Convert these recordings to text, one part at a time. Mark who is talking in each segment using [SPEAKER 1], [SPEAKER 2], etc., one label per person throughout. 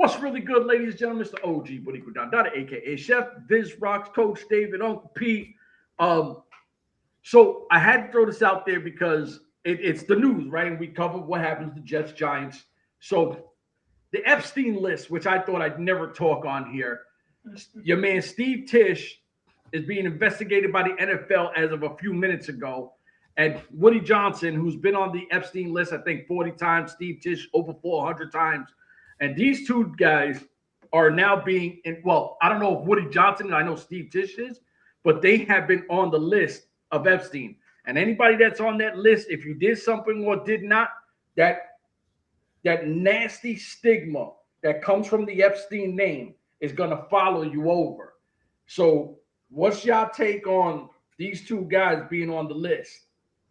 [SPEAKER 1] What's really good, ladies and gentlemen? Mr. OG Bonico Don Dada, aka Chef Viz Rocks, Coach David, Uncle Pete. Um, so I had to throw this out there because it's the news, right? And we covered what happens to Jets Giants. So the Epstein list, which I thought I'd never talk on here, your man Steve Tisch is being investigated by the NFL as of a few minutes ago. And Woody Johnson, who's been on the Epstein list, I think 40 times, Steve Tisch over 400 times. And these two guys are now being in. Well, I don't know if Woody Johnson and I know Steve Tisch is, but they have been on the list of Epstein. And anybody that's on that list, if you did something or did not, that nasty stigma that comes from the Epstein name is going to follow you over. So what's y'all take on these two guys being on the list?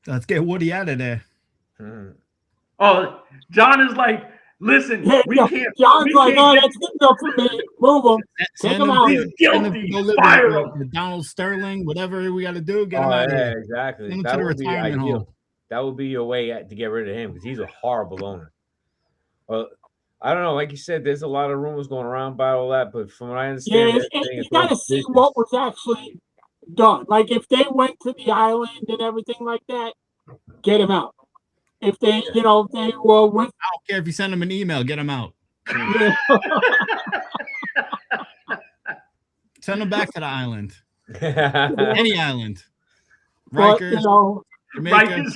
[SPEAKER 2] Let's get Woody out of there.
[SPEAKER 1] Oh, John is like, listen, we can't.
[SPEAKER 3] John's like, oh, that's good enough for me. Move him. Take him out.
[SPEAKER 1] He's guilty. Fire him.
[SPEAKER 2] Donald Sterling, whatever we got to do, get him out of here.
[SPEAKER 4] Exactly.
[SPEAKER 2] Send him to the retirement home.
[SPEAKER 4] That would be your way to get rid of him because he's a horrible owner. Well, I don't know. Like you said, there's a lot of rumors going around about all that, but from what I understand,
[SPEAKER 3] you got to see what was actually done. Like if they went to the island and everything like that, get him out. If they, if they were with,
[SPEAKER 2] I don't care if you send them an email, get them out. Send them back to the island. Any island. Rikers,
[SPEAKER 3] Rikers.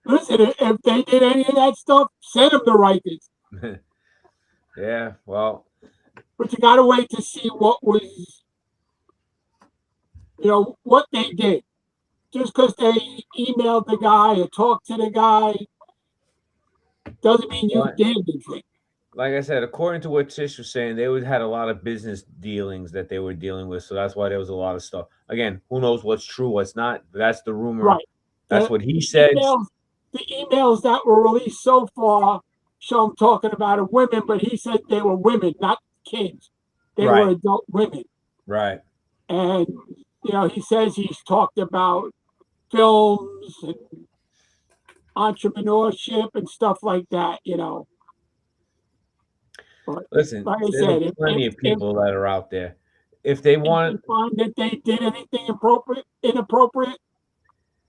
[SPEAKER 3] Listen, if they did any of that stuff, send them to Rikers.
[SPEAKER 4] Yeah, well.
[SPEAKER 3] But you got to wait to see what was, what they did. Just because they emailed the guy or talked to the guy doesn't mean you did anything.
[SPEAKER 4] Like I said, according to what Tish was saying, they had a lot of business dealings that they were dealing with. So that's why there was a lot of stuff. Again, who knows what's true, what's not. That's the rumor.
[SPEAKER 3] Right.
[SPEAKER 4] That's what he said.
[SPEAKER 3] The emails that were released so far show him talking about women, but he said they were women, not kids. They were adult women.
[SPEAKER 4] Right.
[SPEAKER 3] And, he says he's talked about films and entrepreneurship and stuff like that, But
[SPEAKER 4] listen,
[SPEAKER 3] like I
[SPEAKER 4] there's
[SPEAKER 3] said,
[SPEAKER 4] plenty of people that are out there. If they want
[SPEAKER 3] to find that they did anything inappropriate,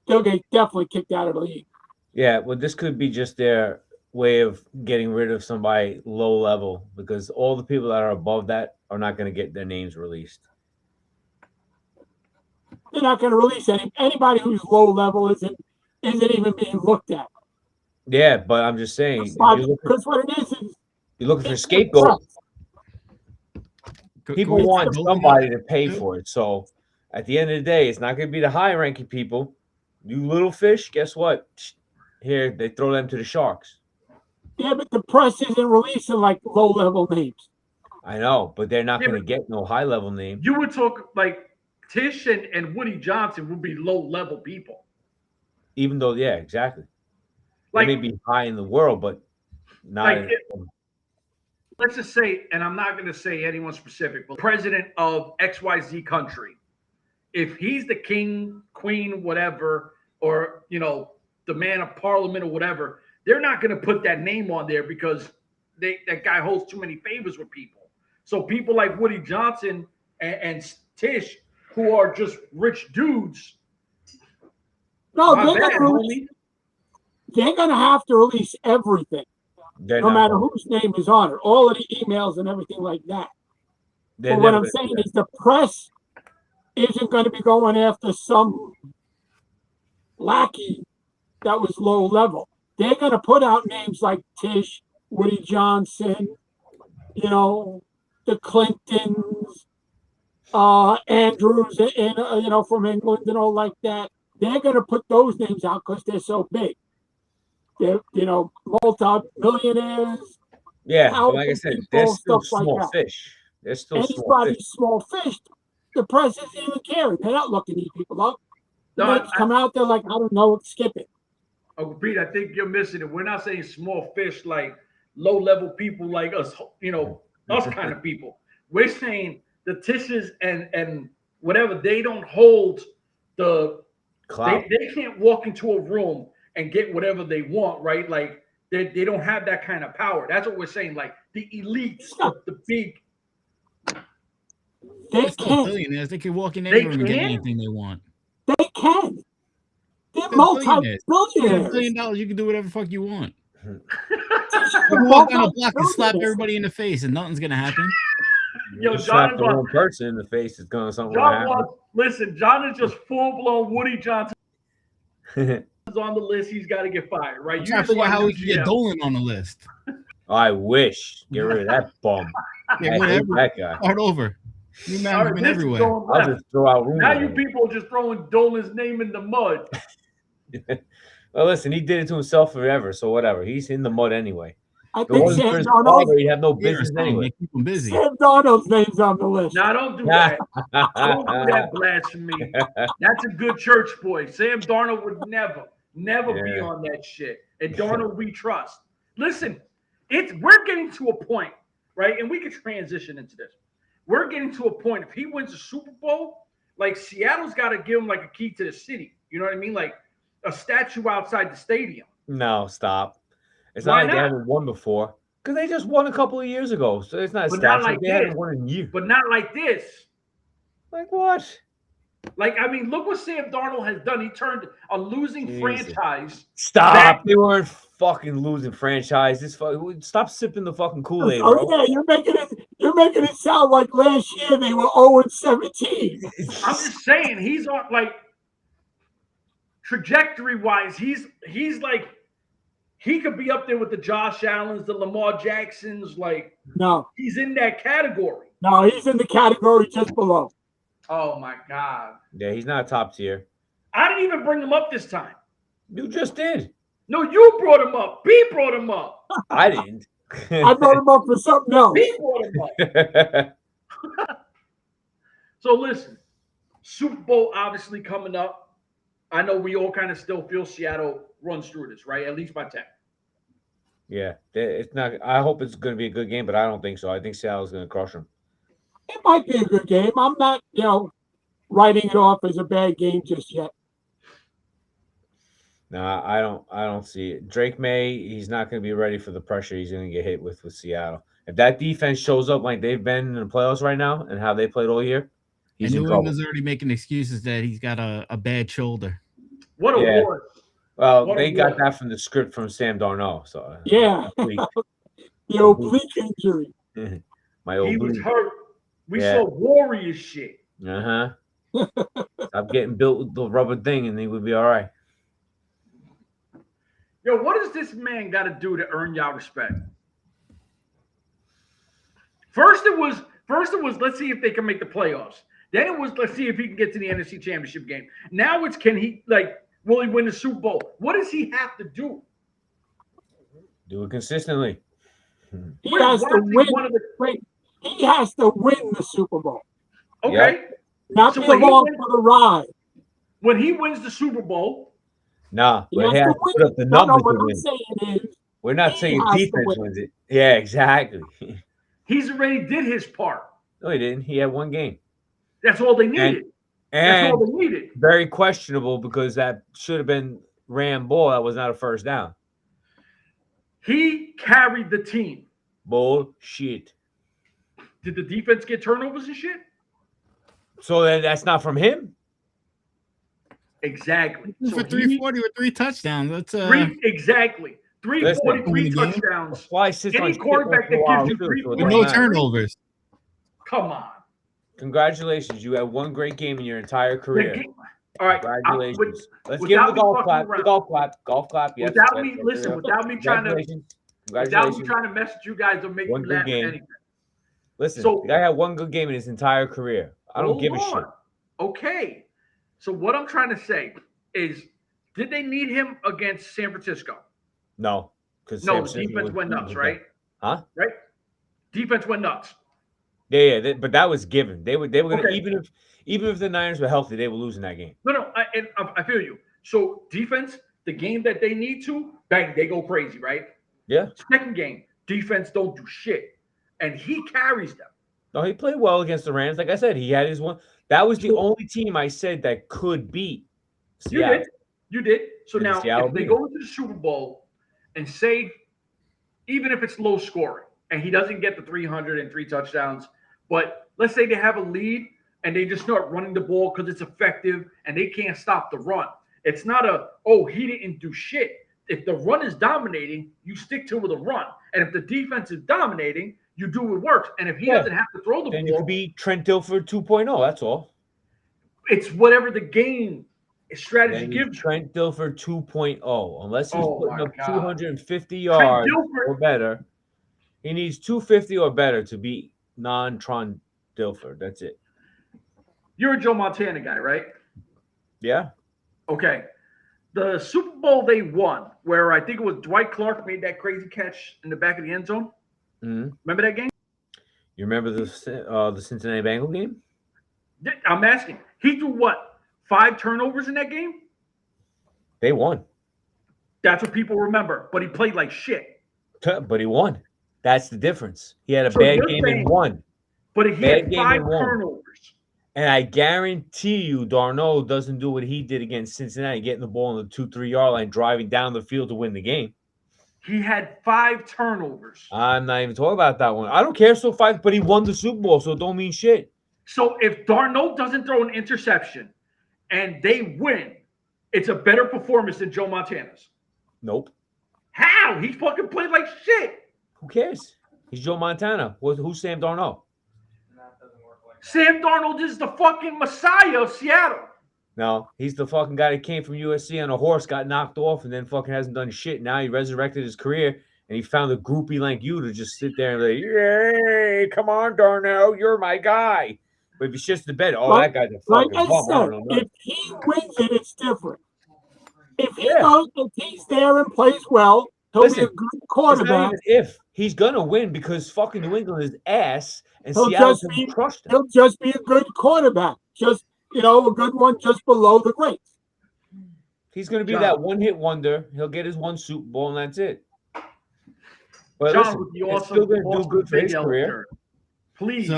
[SPEAKER 3] they'll get definitely kicked out of the league.
[SPEAKER 4] Yeah, well, this could be just their way of getting rid of somebody low level because all the people that are above that are not going to get their names released.
[SPEAKER 3] They're not going to release anybody who's low level isn't even being looked at.
[SPEAKER 4] Yeah, but I'm just saying
[SPEAKER 3] because what it is
[SPEAKER 4] you're looking for scapegoats. People want somebody to pay for it. So at the end of the day, it's not going to be the high-ranking people. You little fish, guess what? Here they throw them to the sharks.
[SPEAKER 3] Yeah, but the press isn't releasing like low-level names.
[SPEAKER 4] I know, but they're not going to get no high-level name.
[SPEAKER 1] You would talk like Tish and Woody Johnson would be low-level people.
[SPEAKER 4] Even though, yeah, exactly. They may be high in the world, but not.
[SPEAKER 1] Let's just say, and I'm not going to say anyone specific, but president of XYZ country, if he's the king, queen, whatever, or, the man of parliament or whatever, they're not going to put that name on there because that guy holds too many favors with people. So people like Woody Johnson and Tish, who are just rich dudes.
[SPEAKER 3] No, they're going to have to release everything, no matter whose name is on it, all of the emails and everything like that. But what I'm saying is the press isn't going to be going after some lackey that was low level. They're going to put out names like Tish, Woody Johnson, the Clintons, Andrews, and from England and all like that. They're going to put those names out because they're so big. They're, multi-millionaires.
[SPEAKER 4] Yeah, but like I said, they're still small fish. They're still
[SPEAKER 3] small fish. The press isn't even caring. They're not looking these people up. They come out there like, I don't know, skip it.
[SPEAKER 1] Oh, Pete, I think you're missing it. We're not saying small fish like low-level people like us, us kind of people. We're saying the Tishes and whatever, they don't hold the clout. They can't walk into a room and get whatever they want, right? Like They don't have that kind of power. That's what we're saying. Like the elites, the big.
[SPEAKER 3] They can.
[SPEAKER 2] Billionaires. They can walk in any room and get anything they want.
[SPEAKER 3] They can. They're
[SPEAKER 2] They're
[SPEAKER 3] multi-billionaires.
[SPEAKER 2] $1 billion, you can do whatever the fuck you want. You can walk down a block and slap everybody in the face, and nothing's gonna happen.
[SPEAKER 1] Yo,
[SPEAKER 4] John is one person in the face is going something.
[SPEAKER 1] Listen, John is just full blown Woody Johnson. Is on the list. He's got to get fired, right?
[SPEAKER 2] I'm trying to figure out how we can get Dolan on the list.
[SPEAKER 4] I wish. Get rid of that bum.
[SPEAKER 2] Yeah, whatever. That guy. Start over. New management everywhere.
[SPEAKER 4] I'll just throw out rumors.
[SPEAKER 1] Now you people are just throwing Dolan's name in the mud.
[SPEAKER 4] Well, listen, he did it to himself forever, so whatever. He's in the mud anyway.
[SPEAKER 3] I think Sam Darnold.
[SPEAKER 4] You have no business anyway.
[SPEAKER 2] Keep him busy.
[SPEAKER 3] Sam Darnold's name's on the list.
[SPEAKER 1] No, don't do that. Don't do that blasphemy. That's a good church boy. Sam Darnold would never be on that shit. And Darnold we trust. Listen, we're getting to a point, right? And we can transition into this. We're getting to a point. If he wins the Super Bowl, like Seattle's got to give him like a key to the city. You know what I mean? Like a statue outside the stadium.
[SPEAKER 4] No, stop. It's not like they haven't won before. Because they just won a couple of years ago. So it's not a statue.
[SPEAKER 1] Not like
[SPEAKER 4] they haven't won in years.
[SPEAKER 1] But not like this.
[SPEAKER 4] Like what?
[SPEAKER 1] Like, I mean, look what Sam Darnold has done. He turned a losing franchise.
[SPEAKER 4] Stop. They weren't fucking losing franchise. Stop sipping the fucking Kool-Aid, bro.
[SPEAKER 3] Oh, yeah, you're making it sound like last year they were 0-17.
[SPEAKER 1] I'm just saying, he's on, like, trajectory-wise, he's like, he could be up there with the Josh Allens, the Lamar Jacksons. Like,
[SPEAKER 3] no,
[SPEAKER 1] he's in that category.
[SPEAKER 3] No, he's in the category just below.
[SPEAKER 1] Oh my God.
[SPEAKER 4] Yeah, he's not top tier.
[SPEAKER 1] I didn't even bring him up this time.
[SPEAKER 4] You just did.
[SPEAKER 1] No, you brought him up. B brought him up.
[SPEAKER 4] I didn't.
[SPEAKER 3] I brought him up for something else.
[SPEAKER 1] B brought him up. So listen, Super Bowl obviously coming up. I know we all kind of still feel Seattle runs through this, right? At least by 10.
[SPEAKER 4] Yeah, it's not. I hope it's going to be a good game, but I don't think so. I think Seattle's going to crush them.
[SPEAKER 3] It might be a good game. I'm not, writing it off as a bad game just yet.
[SPEAKER 4] No, I don't see it. Drake May, he's not going to be ready for the pressure he's going to get hit with Seattle. If that defense shows up like they've been in the playoffs right now and how they played all year, he's in trouble.
[SPEAKER 2] New England's already making excuses that he's got a bad shoulder.
[SPEAKER 1] What a war.
[SPEAKER 4] Well, they got that from the script from Sam Darnold. So
[SPEAKER 3] yeah, the oblique injury.
[SPEAKER 4] My oblique.
[SPEAKER 1] He was hurt. We saw Warriors shit.
[SPEAKER 4] Stop getting built with the rubber thing, and he would be all right.
[SPEAKER 1] Yo, what does this man got to do to earn y'all respect? First it was let's see if they can make the playoffs. Then it was let's see if he can get to the NFC Championship game. Now it's will he win the Super Bowl? What does he have to do?
[SPEAKER 4] Do it consistently.
[SPEAKER 3] He has to win. He has to win the Super Bowl.
[SPEAKER 1] Okay.
[SPEAKER 3] Yep. Not be along for the ride.
[SPEAKER 1] When he wins the Super Bowl.
[SPEAKER 4] Nah, he has to put up the numbers to win. We're not saying defense wins it. Yeah, exactly.
[SPEAKER 1] He's already did his part.
[SPEAKER 4] No, he didn't. He had one game.
[SPEAKER 1] That's all they needed. That's all they needed.
[SPEAKER 4] Very questionable because that should have been ran ball. That was not a first down.
[SPEAKER 1] He carried the team.
[SPEAKER 4] Bullshit.
[SPEAKER 1] Did the defense get turnovers and shit?
[SPEAKER 2] So then that's not from him?
[SPEAKER 1] Exactly.
[SPEAKER 2] For 340 with 3 touchdowns. That's
[SPEAKER 1] exactly. 343 touchdowns. Any quarterback that gives you 340
[SPEAKER 2] no turnovers.
[SPEAKER 1] Come on.
[SPEAKER 4] Congratulations. You had one great game in your entire career.
[SPEAKER 1] All right.
[SPEAKER 4] Congratulations. Let's give him the golf clap. The golf clap. Golf clap. Yes.
[SPEAKER 1] Without me trying to message you guys or make you laugh at anything.
[SPEAKER 4] Listen, the guy had one good game in his entire career. I don't give a shit.
[SPEAKER 1] Okay. So what I'm trying to say is, did they need him against San Francisco?
[SPEAKER 4] No. Because
[SPEAKER 1] defense went nuts, right?
[SPEAKER 4] Huh?
[SPEAKER 1] Right? Defense went nuts.
[SPEAKER 4] Yeah, but that was given. They were going to even if the Niners were healthy, they were losing that game.
[SPEAKER 1] No, I feel you. So defense, the game that they need to, bang, they go crazy, right?
[SPEAKER 4] Yeah.
[SPEAKER 1] Second game, defense don't do shit, and he carries them.
[SPEAKER 4] No, he played well against the Rams. Like I said, he had his one. That was the only team I said that could beat Seattle.
[SPEAKER 1] You did. So now, if they go into the Super Bowl and say even if it's low scoring and he doesn't get the 300 and 3 touchdowns, but let's say they have a lead and they just start running the ball because it's effective and they can't stop the run. It's not he didn't do shit. If the run is dominating, you stick to the run. And if the defense is dominating, you do what works. And if he doesn't have to throw the ball,
[SPEAKER 4] you could be Trent Dilfer 2.0. That's all.
[SPEAKER 1] It's whatever the game strategy gives.
[SPEAKER 4] Trent Dilfer 2.0. Unless he's putting up 250 yards or better. He needs 250 or better to be non-Trent Dilfer. That's it.
[SPEAKER 1] You're a Joe Montana guy, right?
[SPEAKER 4] Yeah.
[SPEAKER 1] Okay. The Super Bowl they won, where I think it was Dwight Clark made that crazy catch in the back of the end zone.
[SPEAKER 4] Mm-hmm.
[SPEAKER 1] Remember that game?
[SPEAKER 4] You remember the Cincinnati Bengal game?
[SPEAKER 1] I'm asking. He threw what? 5 turnovers in that game?
[SPEAKER 4] They won.
[SPEAKER 1] That's what people remember. But he played like shit.
[SPEAKER 4] But he won. That's the difference. He had a bad game and won.
[SPEAKER 1] But he had 5 turnovers.
[SPEAKER 4] And I guarantee you, Darnold doesn't do what he did against Cincinnati, getting the ball on the 2-3 yard line, driving down the field to win the game.
[SPEAKER 1] He had 5 turnovers.
[SPEAKER 4] I'm not even talking about that one. I don't care. Still 5, but he won the Super Bowl, so it don't mean shit.
[SPEAKER 1] So if Darnold doesn't throw an interception and they win, it's a better performance than Joe Montana's.
[SPEAKER 4] Nope.
[SPEAKER 1] How? He fucking played like shit.
[SPEAKER 4] Who cares? He's Joe Montana. Who's Sam Darnold?
[SPEAKER 1] Sam Darnold is the fucking messiah of Seattle.
[SPEAKER 4] No, he's the fucking guy that came from USC on a horse, got knocked off, and then fucking hasn't done shit. Now he resurrected his career, and he found a groupie like you to just sit there and be like, yay, come on, Darnold, you're my guy. But if it's just the bet, that guy's a fucking bum.
[SPEAKER 3] If he wins it, it's different. If he goes, if he's there and plays well, he'll be a good quarterback.
[SPEAKER 4] If he's gonna win because fucking New England is ass and Seattle's gonna crush them.
[SPEAKER 3] He'll just be a good quarterback. Just a good one just below the greats.
[SPEAKER 4] He's gonna be that one-hit wonder. He'll get his one Super Bowl and that's it. But
[SPEAKER 1] John,
[SPEAKER 4] he's still gonna do good for his career.
[SPEAKER 1] Please.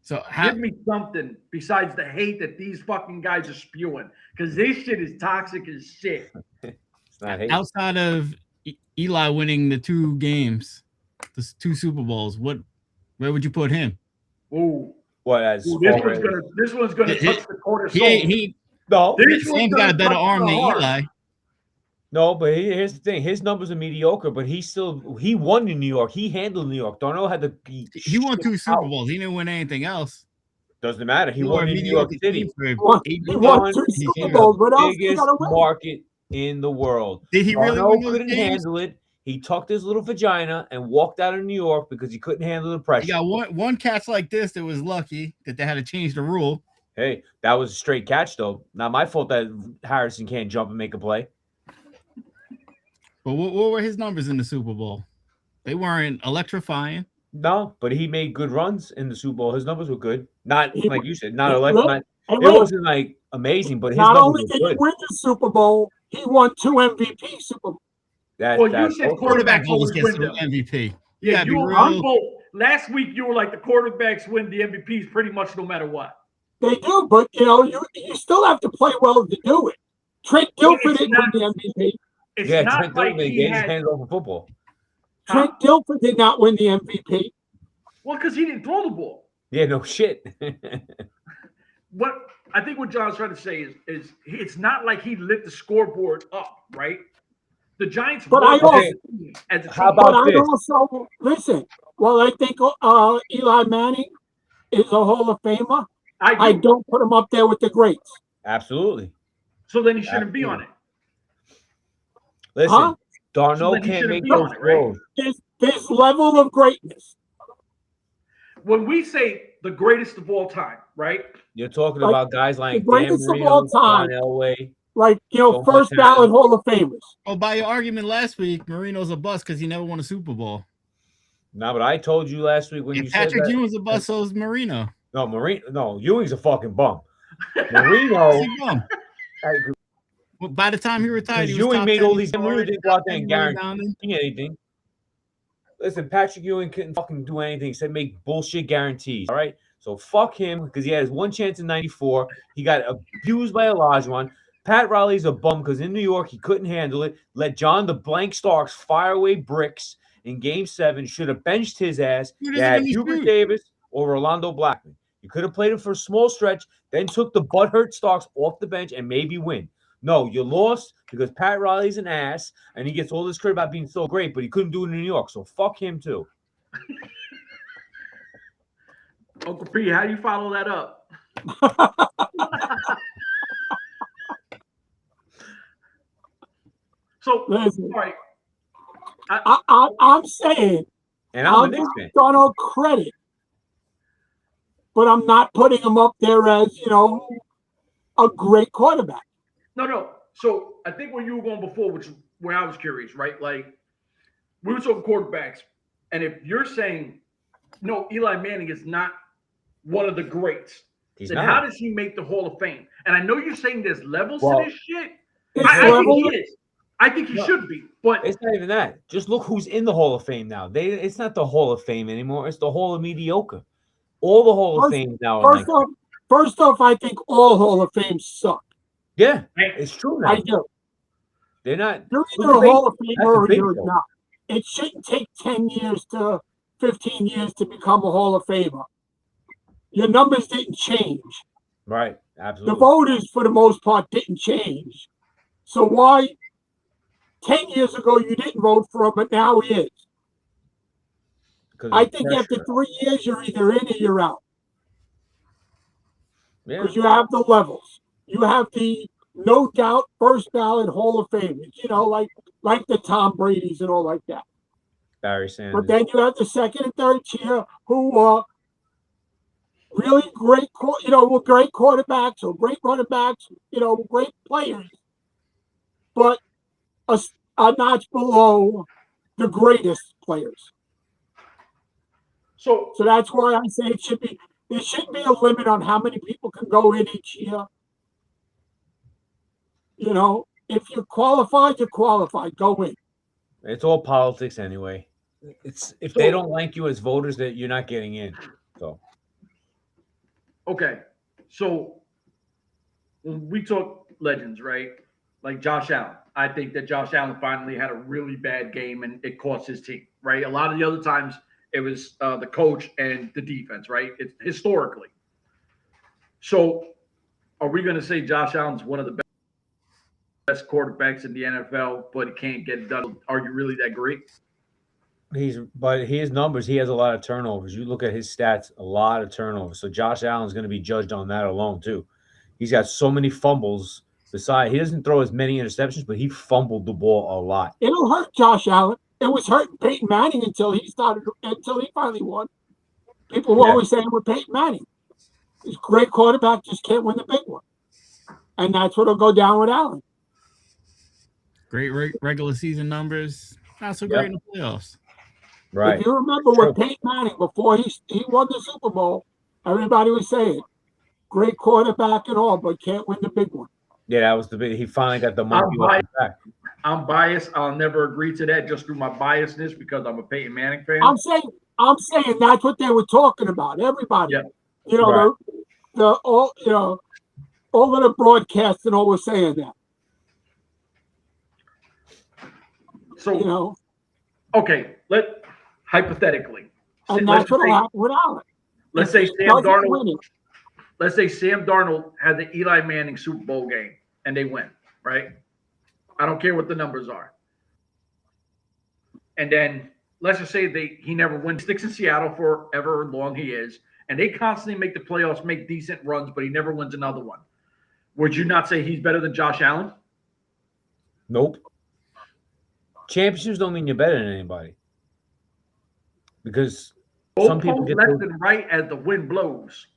[SPEAKER 2] So
[SPEAKER 1] give me something besides the hate that these fucking guys are spewing, because this shit is toxic as shit.
[SPEAKER 4] It's not hate.
[SPEAKER 2] Outside of Eli winning the 2 games, the 2 Super Bowls, where would you put him?
[SPEAKER 1] Ooh.
[SPEAKER 4] What as
[SPEAKER 1] this one's gonna touch the cornerstone.
[SPEAKER 2] Sam's got a better arm than Eli.
[SPEAKER 4] No, but here's the thing. His numbers are mediocre, but he won in New York. He handled New York. Darnold had to
[SPEAKER 2] he won 2 Super Bowls. He didn't win anything else.
[SPEAKER 4] Doesn't matter. He won in New York City.
[SPEAKER 3] He won 2 Super Bowls. What else?
[SPEAKER 4] Biggest market in the world.
[SPEAKER 2] Did he really
[SPEAKER 4] win those games? Handle it. He tucked his little vagina and walked out of New York because he couldn't handle the pressure.
[SPEAKER 2] You got one catch like this that was lucky that they had to change the rule.
[SPEAKER 4] Hey, that was a straight catch, though. Not my fault that Harrison can't jump and make a play.
[SPEAKER 2] But what were his numbers in the Super Bowl? They weren't electrifying.
[SPEAKER 4] No, but he made good runs in the Super Bowl. His numbers were good. Not like you said, not electrifying. It wasn't like amazing, but his numbers were good. Not only did
[SPEAKER 3] he win the Super Bowl, he won 2 MVP Super Bowls.
[SPEAKER 1] You said quarterbacks always
[SPEAKER 2] gets the MVP.
[SPEAKER 1] Yeah, you were humble. Last week you were like the quarterbacks win the MVPs pretty much no matter what.
[SPEAKER 3] They do, but you still have to play well to do it. Trent Dilfer didn't win the MVP.
[SPEAKER 4] Trent Dilfer gave his hands over football.
[SPEAKER 3] Trent Dilfer did not win the MVP.
[SPEAKER 1] Well, because he didn't throw the ball.
[SPEAKER 4] Yeah, no shit.
[SPEAKER 1] I think what John's trying to say is it's not like he lit the scoreboard up, right? The Giants.
[SPEAKER 3] But I think Eli Manning is a Hall of Famer. I don't put him up there with the greats.
[SPEAKER 4] Absolutely.
[SPEAKER 1] So then he shouldn't be on it.
[SPEAKER 4] Listen, Darnold can't make those throws.
[SPEAKER 3] This level of greatness.
[SPEAKER 1] When we say the greatest of all time, right?
[SPEAKER 4] You're talking about guys like
[SPEAKER 3] the greatest of all time.
[SPEAKER 4] Elway.
[SPEAKER 3] Like, first ballot Hall of Famers.
[SPEAKER 2] Oh, by your argument last week, Marino's a bust because he never won a Super Bowl.
[SPEAKER 4] No, but I told you last week when you said
[SPEAKER 2] Patrick Ewing's a bust, so is Marino.
[SPEAKER 4] No, Ewing's a fucking bum. Marino.
[SPEAKER 2] By the time he retired,
[SPEAKER 4] Ewing made all these. Marino didn't go out there and guarantee anything. Listen, Patrick Ewing couldn't fucking do anything except make bullshit guarantees. All right, so fuck him because he had his one chance in '94. He got abused by Olajuwon. Pat Riley's a bum because in New York he couldn't handle it. Let John the Blank Starks fire away bricks, in Game 7 should have benched his ass.
[SPEAKER 2] Who
[SPEAKER 4] You
[SPEAKER 2] doesn't
[SPEAKER 4] had
[SPEAKER 2] give a
[SPEAKER 4] Hubert
[SPEAKER 2] shoot?
[SPEAKER 4] Davis or Rolando Blackman. You could have played him for a small stretch, then took the butthurt Starks off the bench and maybe win. No, you lost because Pat Riley's an ass, and he gets all this credit about being so great, but he couldn't do it in New York, so fuck him too.
[SPEAKER 1] Uncle P, how do you follow that up? So,
[SPEAKER 3] Listen,
[SPEAKER 1] all right.
[SPEAKER 3] I'm saying,
[SPEAKER 4] And I'm
[SPEAKER 3] I'll
[SPEAKER 4] a Knicks
[SPEAKER 3] give
[SPEAKER 4] fan.
[SPEAKER 3] Darnold credit, but I'm not putting him up there as, a great quarterback.
[SPEAKER 1] No. So I think where you were going before, which is where I was curious, right? Like, we were talking quarterbacks, and if you're saying, no, Eli Manning is not one of the greats, then how does he make the Hall of Fame? And I know you're saying there's levels to this shit. I think he is. I think he should be, but
[SPEAKER 4] it's not even that. Just look who's in the Hall of Fame now. It's not the Hall of Fame anymore. It's the Hall of Mediocre. All the Hall of Fame now are
[SPEAKER 3] First off, I think all Hall of Fames suck.
[SPEAKER 4] Yeah, it's true now.
[SPEAKER 3] I do.
[SPEAKER 4] They're not.
[SPEAKER 3] You're either a Hall of Famer or you're not. It shouldn't take 10 years to 15 years to become a Hall of Famer. Your numbers didn't change.
[SPEAKER 4] Right, absolutely.
[SPEAKER 3] The voters, for the most part, didn't change. So why 10 years ago you didn't vote for him, but now he is? I think after 3 years, you're either in or you're out. Because you have the levels. You have the no doubt first ballot Hall of Famers, like the Tom Brady's and all like that.
[SPEAKER 4] Barry Sanders.
[SPEAKER 3] But then you have the second and third tier who are really great, were great quarterbacks or great running backs, great players, but a notch below the greatest players.
[SPEAKER 1] So
[SPEAKER 3] that's why I say there shouldn't be a limit on how many people can go in each year. If you're qualified, you're qualified. Go in.
[SPEAKER 4] It's all politics anyway. If they don't like you as voters, that you're not getting in. So
[SPEAKER 1] okay. So when we talk legends, right? Like Josh Allen. I think that Josh Allen finally had a really bad game and it cost his team, right? A lot of the other times it was the coach and the defense, right? It's historically. So are we going to say Josh Allen's one of the best quarterbacks in the NFL, but he can't get it done? Are you really that great?
[SPEAKER 4] But his numbers, he has a lot of turnovers. You look at his stats, a lot of turnovers. So Josh Allen's going to be judged on that alone too. He's got so many fumbles. Besides, he doesn't throw as many interceptions, but he fumbled the ball a lot.
[SPEAKER 3] It'll hurt Josh Allen. It was hurting Peyton Manning until he finally won. People were always saying with Peyton Manning, he's a great quarterback, just can't win the big one. And that's what'll go down with Allen.
[SPEAKER 2] Great regular season numbers, not so great in the playoffs.
[SPEAKER 4] Right.
[SPEAKER 3] If you remember with Peyton Manning, before he won the Super Bowl, everybody was saying, great quarterback and all, but can't win the big one.
[SPEAKER 4] Yeah, that was the big. He finally got the monkey off his back.
[SPEAKER 1] I'm biased. I'll never agree to that just through my biasness because I'm a Peyton Manning fan.
[SPEAKER 3] I'm saying that's what they were talking about. Everybody, all of the broadcasts and all were saying that.
[SPEAKER 1] So, okay, hypothetically,
[SPEAKER 3] and that's what happened with Allen.
[SPEAKER 1] Let's say Sam Darnold. Let's say Sam Darnold had the Eli Manning Super Bowl game and they win, right? I don't care what the numbers are. And then let's just say he never wins, sticks in Seattle for ever long he is, and they constantly make the playoffs, make decent runs, but he never wins another one. Would you not say he's better than Josh Allen?
[SPEAKER 4] Nope. Championships don't mean you're better than anybody. Because some people get
[SPEAKER 3] left
[SPEAKER 1] and right as the wind blows.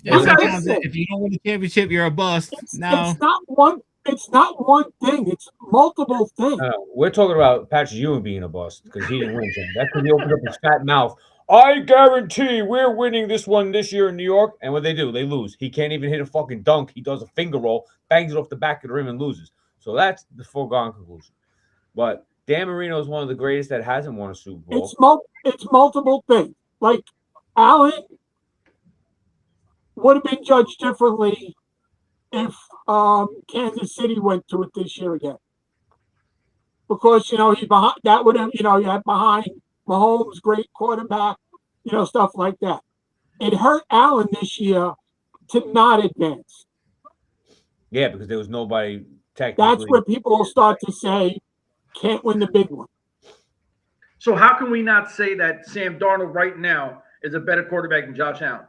[SPEAKER 2] Yeah, sometimes if you don't win the championship, you're a bust.
[SPEAKER 3] It's not one thing. It's multiple things.
[SPEAKER 4] We're talking about Patrick Ewing being a bust because he didn't win. That's because he opened up his fat mouth. I guarantee we're winning this one this year in New York. And what they do, they lose. He can't even hit a fucking dunk. He does a finger roll, bangs it off the back of the rim and loses. So that's the foregone conclusion. But Dan Marino is one of the greatest that hasn't won a Super Bowl.
[SPEAKER 3] It's multiple things. Like Allen would have been judged differently if Kansas City went to it this year again. because he's behind. That would have you had behind Mahomes, great quarterback, stuff like that. It hurt Allen this year to not advance.
[SPEAKER 4] Yeah, because there was nobody technically.
[SPEAKER 3] That's where people will start to say, can't win the big one.
[SPEAKER 1] So how can we not say that Sam Darnold right now is a better quarterback than Josh Allen?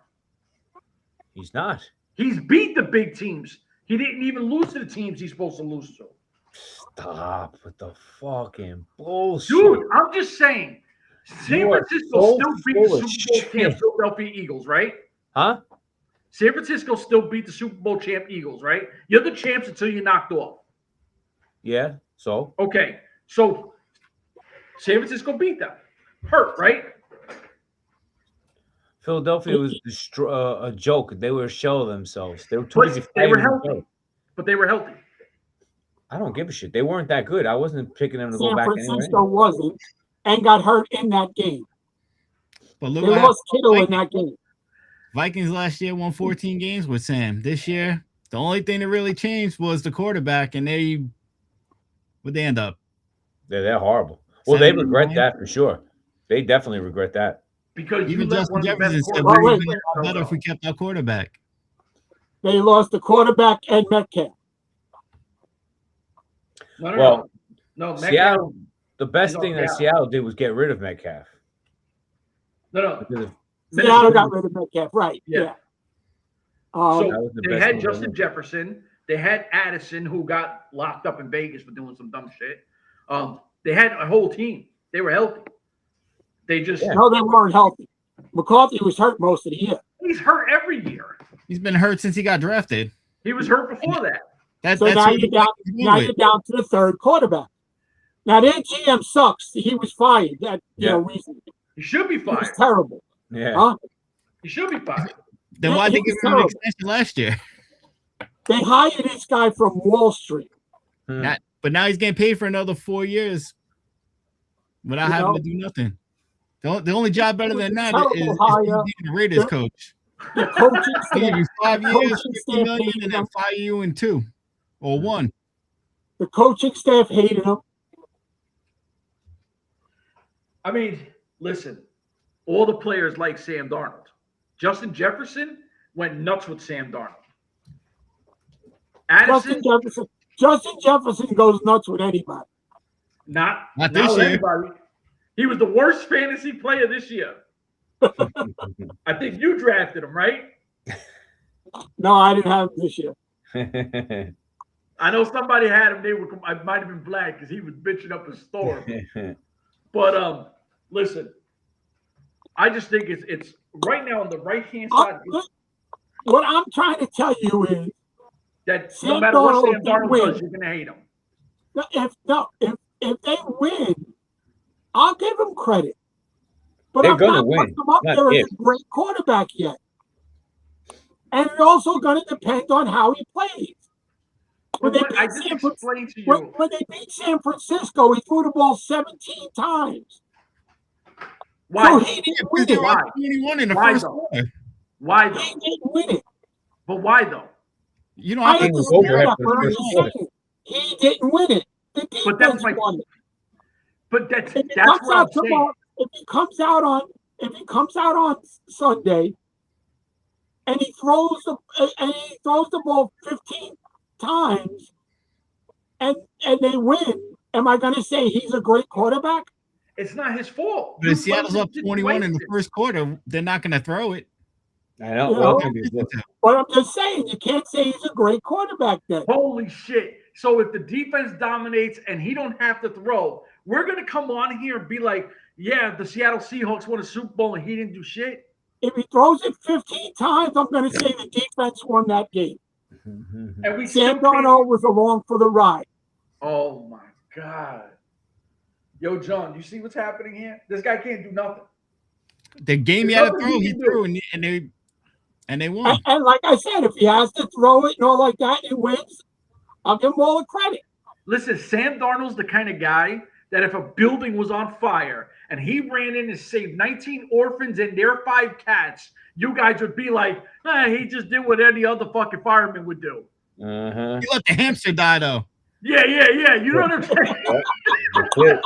[SPEAKER 4] He's not.
[SPEAKER 1] He's beat the big teams. He didn't even lose to the teams he's supposed to lose to.
[SPEAKER 4] Stop with the fucking bullshit.
[SPEAKER 1] Dude, I'm just saying. San Francisco still beat the Super Bowl champ Philadelphia Eagles, right?
[SPEAKER 4] Huh?
[SPEAKER 1] San Francisco still beat the Super Bowl champ Eagles, right? You're the champs until you're knocked off.
[SPEAKER 4] Yeah, so?
[SPEAKER 1] Okay, so San Francisco beat them. Hurt, right?
[SPEAKER 4] Philadelphia was a joke. They were a shell of themselves. They were too busy
[SPEAKER 1] They
[SPEAKER 4] fighting.
[SPEAKER 1] were healthy. But they were healthy.
[SPEAKER 4] I don't give a shit. They weren't that good. I wasn't picking them to go back
[SPEAKER 3] San Francisco wasn't and got hurt in that game.
[SPEAKER 2] But look,
[SPEAKER 3] they lost Kittle in that game.
[SPEAKER 2] Vikings last year won 14 games with Sam. This year, the only thing that really changed was the quarterback, and would they end up?
[SPEAKER 4] Yeah, they're horrible. Well, they regret that for sure. They definitely regret that.
[SPEAKER 1] Because
[SPEAKER 2] even Justin Jefferson said better if we kept our quarterback.
[SPEAKER 3] They lost the quarterback and Metcalf.
[SPEAKER 4] No, Seattle. The best thing that Seattle did was get rid of Metcalf.
[SPEAKER 1] No.
[SPEAKER 3] Seattle got rid of Metcalf, right? Yeah.
[SPEAKER 1] So they had Justin Jefferson. They had Addison, who got locked up in Vegas for doing some dumb shit. They had a whole team. They were healthy. They just
[SPEAKER 3] no, they weren't healthy. McCarthy was hurt most of the year.
[SPEAKER 1] He's hurt every year.
[SPEAKER 2] He's been hurt since he got drafted.
[SPEAKER 1] He was hurt before that.
[SPEAKER 2] That's
[SPEAKER 3] now you're down to the third quarterback. Now their GM sucks. He was fired. That recently.
[SPEAKER 1] He should be fired.
[SPEAKER 3] He was terrible.
[SPEAKER 4] Yeah.
[SPEAKER 3] Huh?
[SPEAKER 1] He should be fired.
[SPEAKER 2] Then why did they give him an extension last year?
[SPEAKER 3] They hired this guy from Wall Street.
[SPEAKER 2] But now he's getting paid for another 4 years without having to do nothing. The only job better than that is being the Raiders coach.
[SPEAKER 3] The coaching
[SPEAKER 2] They give you 5 years, $50 million,
[SPEAKER 3] hated
[SPEAKER 2] and then fire you in 2 or 1.
[SPEAKER 3] The coaching staff hated him.
[SPEAKER 1] I mean, listen, all the players like Sam Darnold. Justin Jefferson went nuts with Sam Darnold. Addison,
[SPEAKER 3] Justin Jefferson goes nuts with anybody.
[SPEAKER 1] Not
[SPEAKER 2] this year.
[SPEAKER 1] Anybody. He was the worst fantasy player this year. I think you drafted him, right?
[SPEAKER 3] No, I didn't have him this year.
[SPEAKER 1] I know somebody had him. I might have been black because he was bitching up a storm. But listen, I just think it's right now on the right hand side.
[SPEAKER 3] What I'm trying to tell you is
[SPEAKER 1] that no matter what Sam Darnold does, you're gonna hate him.
[SPEAKER 3] If they win, I'll give them credit. But
[SPEAKER 4] they're
[SPEAKER 3] I'm
[SPEAKER 4] gonna
[SPEAKER 3] not
[SPEAKER 4] win.
[SPEAKER 3] Them up there as a great quarterback yet. And it's also going to depend on how he plays. When they beat San Francisco, he threw the ball 17 times.
[SPEAKER 1] Why?
[SPEAKER 3] So he didn't win it.
[SPEAKER 2] Why? He won in the first quarter.
[SPEAKER 1] Why though?
[SPEAKER 3] He didn't win it.
[SPEAKER 1] But why though?
[SPEAKER 2] You don't have to
[SPEAKER 3] understand that, but I'm just saying, he didn't win it. The defense won it.
[SPEAKER 1] But that's what
[SPEAKER 3] I'm saying. If he comes out on Sunday and he throws the ball 15 times and they win, am I going to say he's a great quarterback?
[SPEAKER 1] It's not his fault.
[SPEAKER 2] But if Seattle's up 21 in the first quarter, they're not going to throw it.
[SPEAKER 4] I know.
[SPEAKER 3] But I'm just saying, you can't say he's a great quarterback then.
[SPEAKER 1] Holy shit. So if the defense dominates and he don't have to throw, we're going to come on here and be like, yeah, the Seattle Seahawks won a Super Bowl and he didn't do shit.
[SPEAKER 3] If he throws it 15 times, I'm going to say the defense won that game.
[SPEAKER 1] And
[SPEAKER 3] Sam Darnold was along for the ride.
[SPEAKER 1] Oh, my God. Yo, John, you see what's happening here? This guy can't do nothing.
[SPEAKER 2] The game he had to throw, he threw, and they won.
[SPEAKER 3] And like I said, if he has to throw it and all like that, he wins. I'll give him all the credit.
[SPEAKER 1] Listen, Sam Darnold's the kind of guy that if a building was on fire and he ran in and saved 19 orphans and their 5 cats, you guys would be like, he just did what any other fucking fireman would do.
[SPEAKER 2] He let the hamster die, though.
[SPEAKER 1] Yeah. You know what I'm saying?
[SPEAKER 4] Yep. That's it.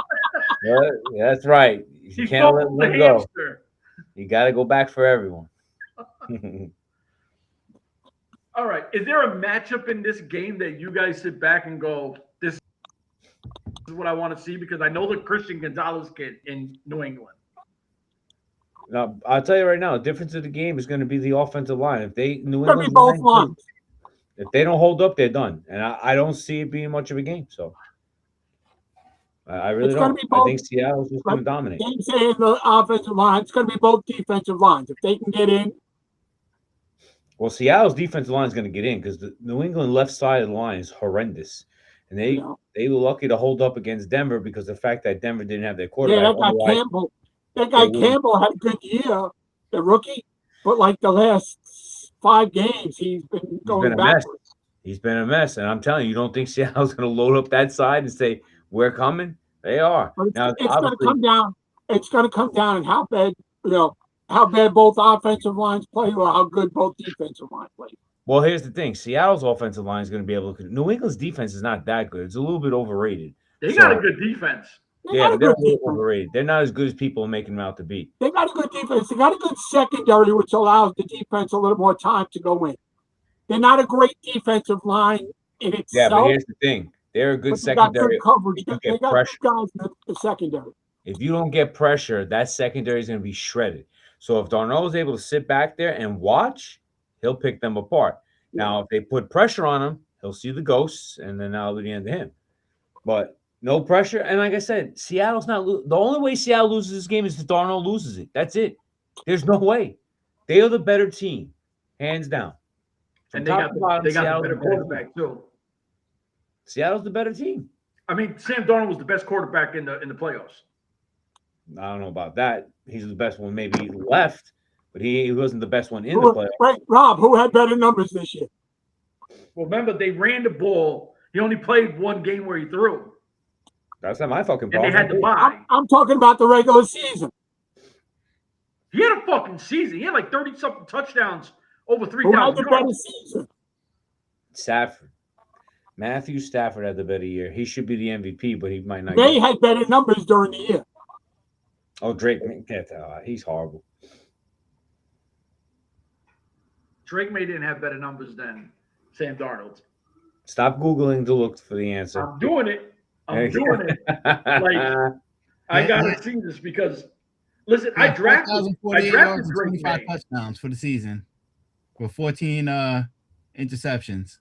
[SPEAKER 4] Yeah, that's right. You can't let them go.
[SPEAKER 1] Hamster.
[SPEAKER 4] You got to go back for everyone.
[SPEAKER 1] All right. Is there a matchup in this game that you guys sit back and go, this is what I want to see? Because I know the Christian Gonzalez kid in New England.
[SPEAKER 4] Now, I'll tell you right now, the difference of the game is going to be the offensive line. If New England's
[SPEAKER 3] both lines.
[SPEAKER 4] If they don't hold up, they're done. And I don't see it being much of a game. So I really don't. I think Seattle's just going to dominate.
[SPEAKER 3] They say the offensive line. It's going to be both defensive lines. If they can get in.
[SPEAKER 4] Well, Seattle's defensive line is going to get in because the New England left side of the line is horrendous. And they were lucky to hold up against Denver because of the fact that Denver didn't have their quarterback.
[SPEAKER 3] Yeah, that guy Campbell had a good year, the rookie. But like the last 5 games, he's been going backwards.
[SPEAKER 4] He's been a mess. And I'm telling you, you don't think Seattle's going to load up that side and say, we're coming? They are.
[SPEAKER 3] But it's going to come down. It's going to come down and how bad, how bad both offensive lines play or how good both defensive lines play.
[SPEAKER 4] Well, here's the thing. Seattle's offensive line is going to be able to – New England's defense is not that good. It's a little bit overrated.
[SPEAKER 1] They got a good defense.
[SPEAKER 4] They're overrated. They're not as good as people are making them out to be.
[SPEAKER 3] They got a good defense. They got a good secondary, which allows the defense a little more time to go in. They're not a great defensive line in itself.
[SPEAKER 4] Yeah, but here's the thing. They're a good secondary.
[SPEAKER 3] Got good coverage. They got good guys in the secondary.
[SPEAKER 4] If you don't get pressure, that secondary is going to be shredded. So if Darnold is able to sit back there and watch, he'll pick them apart. Yeah. Now, if they put pressure on him, he'll see the ghosts, and then that'll be the end of him. But no pressure. And like I said, Seattle's not the only way Seattle loses this game is if Darnold loses it. That's it. There's no way. They are the better team, hands down.
[SPEAKER 1] And they got the better quarterback, too.
[SPEAKER 4] Seattle's the better team.
[SPEAKER 1] I mean, Sam Darnold was the best quarterback in the playoffs.
[SPEAKER 4] I don't know about that. He's the best one maybe left, but he wasn't the best one in the playoffs.
[SPEAKER 3] Right, Rob, who had better numbers this year?
[SPEAKER 1] Well, remember, they ran the ball. He only played 1 game where he threw.
[SPEAKER 4] That's not my fucking problem.
[SPEAKER 1] And they had to buy.
[SPEAKER 3] I'm talking about the regular season.
[SPEAKER 1] He had a fucking season. He had like 30-something touchdowns, over 3,000
[SPEAKER 3] yards. Who had the better season?
[SPEAKER 4] Stafford. Matthew Stafford had the better year. He should be the MVP, but he might not.
[SPEAKER 3] They had better numbers during the year.
[SPEAKER 4] Oh, Drake, he's horrible.
[SPEAKER 1] Drake May didn't have better numbers than Sam Darnold.
[SPEAKER 4] Stop Googling to look for the answer.
[SPEAKER 1] I'm doing it. Like, I gotta see this because, listen, I drafted
[SPEAKER 2] 25 touchdowns for the season with 14 interceptions.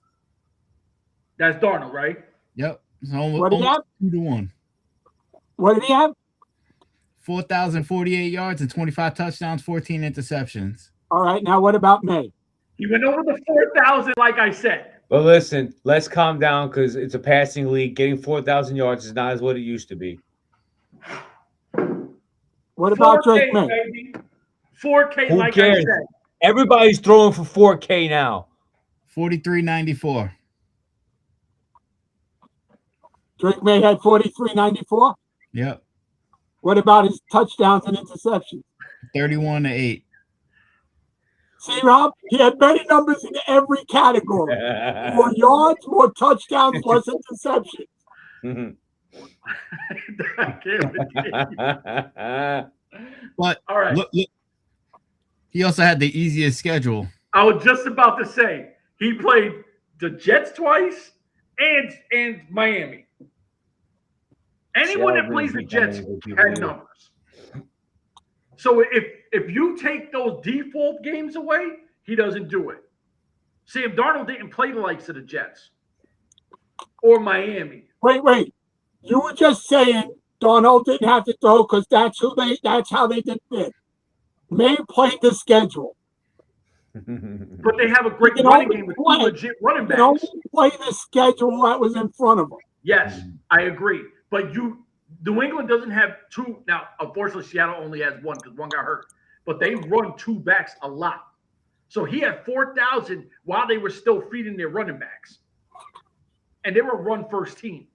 [SPEAKER 1] That's Darnold, right?
[SPEAKER 2] Yep. So almost 2-1.
[SPEAKER 3] What did he have?
[SPEAKER 2] 4,048 yards and 25 touchdowns, 14 interceptions.
[SPEAKER 3] All right. Now, what about May?
[SPEAKER 1] He went over the 4,000, like I said.
[SPEAKER 4] But listen, let's calm down because it's a passing league. Getting 4,000 yards is not as what it used to be.
[SPEAKER 3] What about Drake May?
[SPEAKER 1] Baby. 4K,
[SPEAKER 4] Who
[SPEAKER 1] like
[SPEAKER 4] cares?
[SPEAKER 1] I said.
[SPEAKER 4] Everybody's throwing for 4K now.
[SPEAKER 2] 43.94.
[SPEAKER 3] Drake May had 43.94.
[SPEAKER 2] Yep.
[SPEAKER 3] What about his touchdowns and interceptions?
[SPEAKER 2] 31-8.
[SPEAKER 3] See, Rob, he had better numbers in every category. More yards, more touchdowns, less interceptions.
[SPEAKER 2] But
[SPEAKER 1] all right.
[SPEAKER 2] Look, he also had the easiest schedule.
[SPEAKER 1] I was just about to say he played the Jets twice and Miami. Anyone that plays the Jets had numbers. So if you take those default games away, he doesn't do it. Sam Darnold didn't play the likes of the Jets or Miami.
[SPEAKER 3] Wait. You were just saying Darnold didn't have to throw because that's how they did it. May played the schedule.
[SPEAKER 1] But they have a great running game with 2 legit running backs.
[SPEAKER 3] They only play the schedule that was in front of them.
[SPEAKER 1] Yes, I agree. But New England doesn't have 2. Now, unfortunately, Seattle only has 1 because 1 got hurt. But they run 2 backs a lot. So he had 4,000 while they were still feeding their running backs. And they were run first team.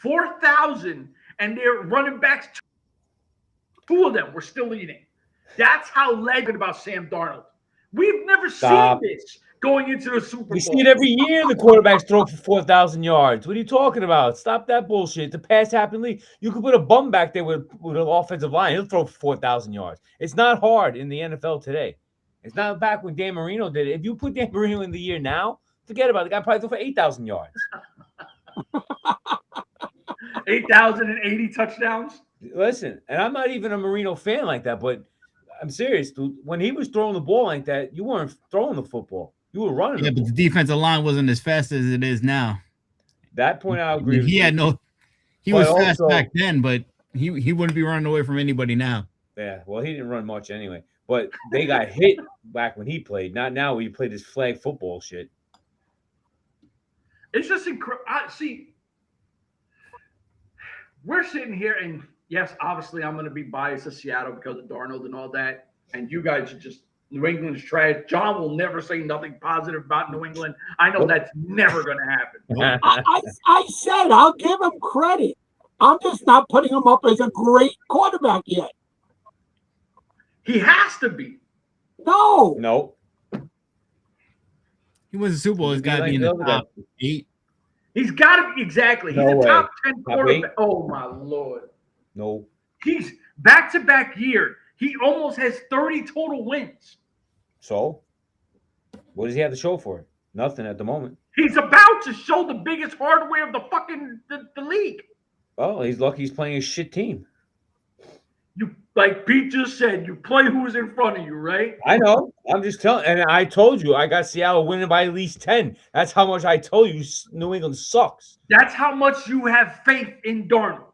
[SPEAKER 1] 4,000 and their running backs, 2 of them were still eating. That's how legend about Sam Darnold. We've never seen this going into the Super Bowl.
[SPEAKER 4] We see it every year. The quarterbacks throw for 4,000 yards. What are you talking about? Stop that bullshit. The pass happened. You could put a bum back there with an offensive line. He'll throw for 4,000 yards. It's not hard in the NFL today. It's not back when Dan Marino did it. If you put Dan Marino in the year now, forget about it. The guy probably threw for 8,000 yards.
[SPEAKER 1] 8,080 touchdowns.
[SPEAKER 4] Listen, and I'm not even a Marino fan like that, but I'm serious, dude. When he was throwing the ball like that, you weren't throwing the football. You were running.
[SPEAKER 2] Yeah, but the defensive line wasn't as fast as it is now.
[SPEAKER 4] That point, I agree.
[SPEAKER 2] He was fast back then, but he wouldn't be running away from anybody now.
[SPEAKER 4] Yeah, well, he didn't run much anyway. But they got hit back when he played, not now when he played this flag football shit.
[SPEAKER 1] It's just incredible. See, we're sitting here, and yes, obviously, I'm going to be biased to Seattle because of Darnold and all that. And you guys are just New England's trash. John will never say nothing positive about New England. I know that's never going to happen.
[SPEAKER 3] I said I'll give him credit. I'm just not putting him up as a great quarterback yet.
[SPEAKER 1] He has to be.
[SPEAKER 3] No.
[SPEAKER 2] He wins the Super Bowl. He's got to be in the top 8.
[SPEAKER 1] He's got to be, exactly. He's a top 10 quarterback. Oh, my Lord.
[SPEAKER 4] No.
[SPEAKER 1] He's back-to-back year. He almost has 30 total wins.
[SPEAKER 4] So, what does he have to show for it? Nothing at the moment.
[SPEAKER 1] He's about to show the biggest hardware of the fucking the league.
[SPEAKER 4] Oh, he's lucky he's playing a shit team.
[SPEAKER 1] You, like Pete just said, you play who's in front of you, right?
[SPEAKER 4] I know. I'm just telling. And I told you, I got Seattle winning by at least 10. That's how much I told you New England sucks.
[SPEAKER 1] That's how much you have faith in Darnold.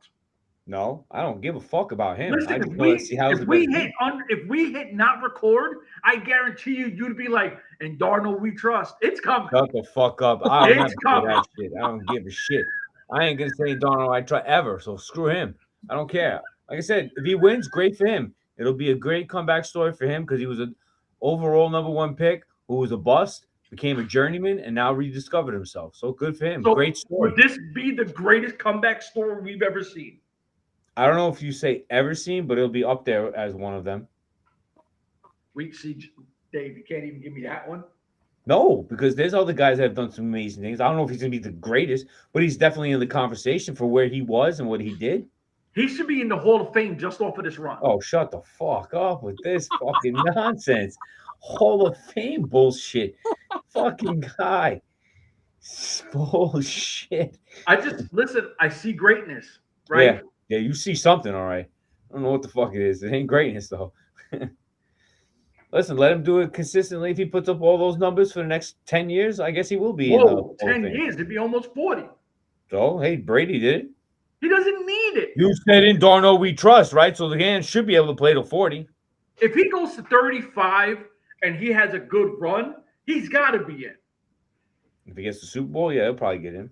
[SPEAKER 4] No, I don't give a fuck about him.
[SPEAKER 1] Listen, if we hit not record, I guarantee you'd be like, "And Darnold we trust." It's coming.
[SPEAKER 4] Shut the fuck up. I don't that shit. I don't give a shit. I ain't gonna say Darnold I trust ever. So screw him. I don't care. Like I said, if he wins, great for him. It'll be a great comeback story for him because he was an overall #1 pick who was a bust, became a journeyman, and now rediscovered himself. So good for him. So great story.
[SPEAKER 1] Would this be the greatest comeback story we've ever seen?
[SPEAKER 4] I don't know if you say ever seen, but it'll be up there as one of them.
[SPEAKER 1] We see, Dave, you can't even give me that one.
[SPEAKER 4] No, because there's other guys that have done some amazing things. I don't know if he's going to be the greatest, but he's definitely in the conversation for where he was and what he did.
[SPEAKER 1] He should be in the Hall of Fame just off of this run.
[SPEAKER 4] Oh, shut the fuck up with this fucking nonsense. Hall of Fame bullshit. Fucking guy. Bullshit.
[SPEAKER 1] I see greatness, right?
[SPEAKER 4] Yeah. Yeah, you see something, all right. I don't know what the fuck it is. It ain't greatness, though. Listen, let him do it consistently. If he puts up all those numbers for the next 10 years, I guess he will be.
[SPEAKER 1] Whoa, 10 years. It'd be almost 40.
[SPEAKER 4] So, hey, Brady did it.
[SPEAKER 1] He doesn't need it.
[SPEAKER 4] You said in Darnold we trust, right? So the man should be able to play till 40.
[SPEAKER 1] If he goes to 35 and he has a good run, he's got to be in.
[SPEAKER 4] If he gets the Super Bowl, yeah, he'll probably get in.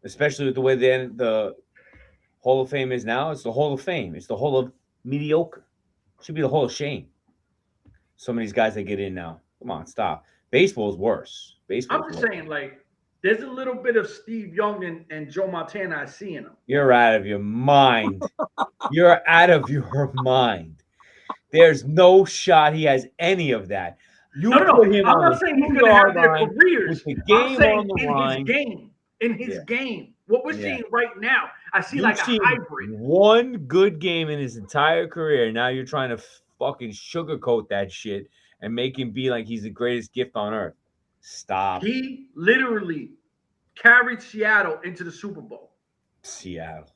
[SPEAKER 4] Especially with the way the Hall of Fame is now. It's the Hall of Fame. It's the Hall of Mediocre. It should be the Hall of Shame. Some of these guys that get in now. Come on, stop. Baseball's worse.
[SPEAKER 1] I'm just saying, like, there's a little bit of Steve Young and Joe Montana I see in him.
[SPEAKER 4] You're out of your mind. You're out of your mind. There's no shot he has any of that.
[SPEAKER 1] No. I'm not saying he's going to have their careers.
[SPEAKER 4] With the game on the line.
[SPEAKER 1] In his game. What we're seeing right now, I see like a hybrid.
[SPEAKER 4] One good game in his entire career. Now you're trying to fucking sugarcoat that shit and make him be like he's the greatest gift on earth. Stop.
[SPEAKER 1] He literally carried Seattle into the Super Bowl.
[SPEAKER 4] Seattle.